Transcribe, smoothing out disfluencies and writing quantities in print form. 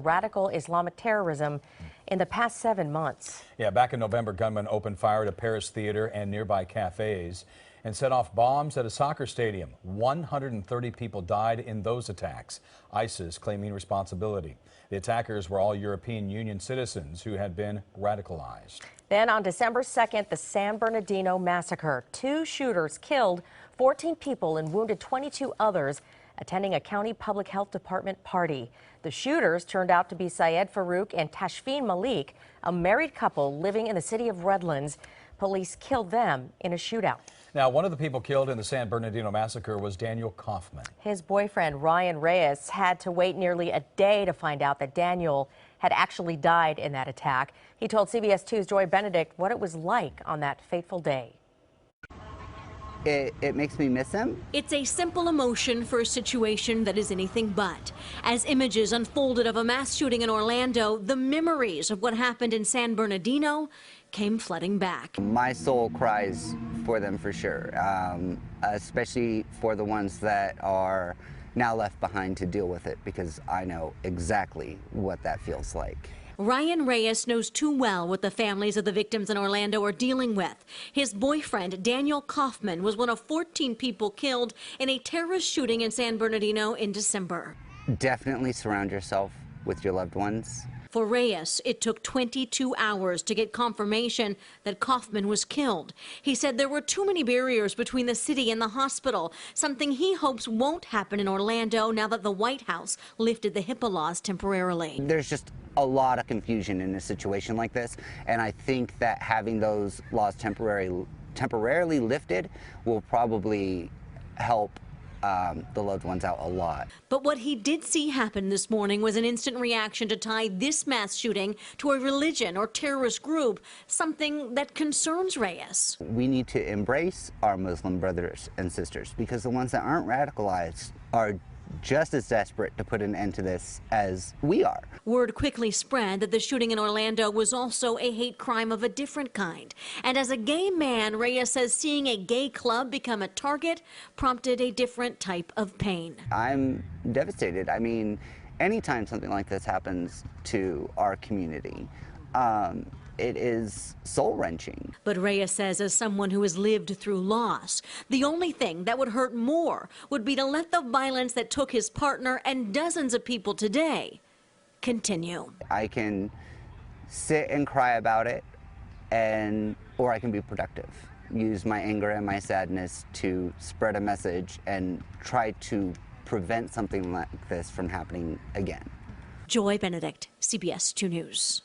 Radical Islamic terrorism in the past 7 months. Yeah, back in November, gunmen opened fire at a Paris theater and nearby cafes and set off bombs at a soccer stadium. 130 people died in those attacks, ISIS claiming responsibility. The attackers were all European Union citizens who had been radicalized. Then on December 2nd, the San Bernardino massacre. 2 shooters killed 14 people and wounded 22 others attending a county public health department party. The shooters turned out to be Syed Farouk and Tashfeen Malik, a married couple living in the city of Redlands. Police killed them in a shootout. Now, one of the people killed in the San Bernardino massacre was Daniel Kaufman. His boyfriend, Ryan Reyes, had to wait nearly a day to find out that Daniel had actually died in that attack. He told CBS 2's Joy Benedict what it was like on that fateful day. It makes me miss him. It's a simple emotion for a situation that is anything but. As images unfolded of a mass shooting in Orlando, the memories of what happened in San Bernardino came flooding back. My soul cries for them for sure, especially for the ones that are now left behind to deal with it, because I know exactly what that feels like. Ryan Reyes knows too well what the families of the victims in Orlando are dealing with. His boyfriend, Daniel Kaufman, was one of 14 people killed in a terrorist shooting in San Bernardino in December. Definitely surround yourself with your loved ones. For Reyes, it took 22 hours to get confirmation that Kaufman was killed. He said there were too many barriers between the city and the hospital, something he hopes won't happen in Orlando now that the White House lifted the HIPAA laws temporarily. There's just a lot of confusion in a situation like this, and I think that having those laws temporarily lifted will probably help the loved ones out a lot. But what he did see happen this morning was an instant reaction to tie this mass shooting to a religion or terrorist group, something that concerns Reyes. We need to embrace our Muslim brothers and sisters, because the ones that aren't radicalized are just as desperate to put an end to this as we are. Word quickly spread that the shooting in Orlando was also a hate crime of a different kind. And as a gay man, Reyes says seeing a gay club become a target prompted a different type of pain. I'm devastated. I mean, anytime something like this happens to our community, it is soul-wrenching. But Reyes says, as someone who has lived through loss, the only thing that would hurt more would be to let the violence that took his partner and dozens of people today continue. I can sit and cry about it, or I can be productive. Use my anger and my sadness to spread a message and try to prevent something like this from happening again. Joy Benedict, CBS 2 News.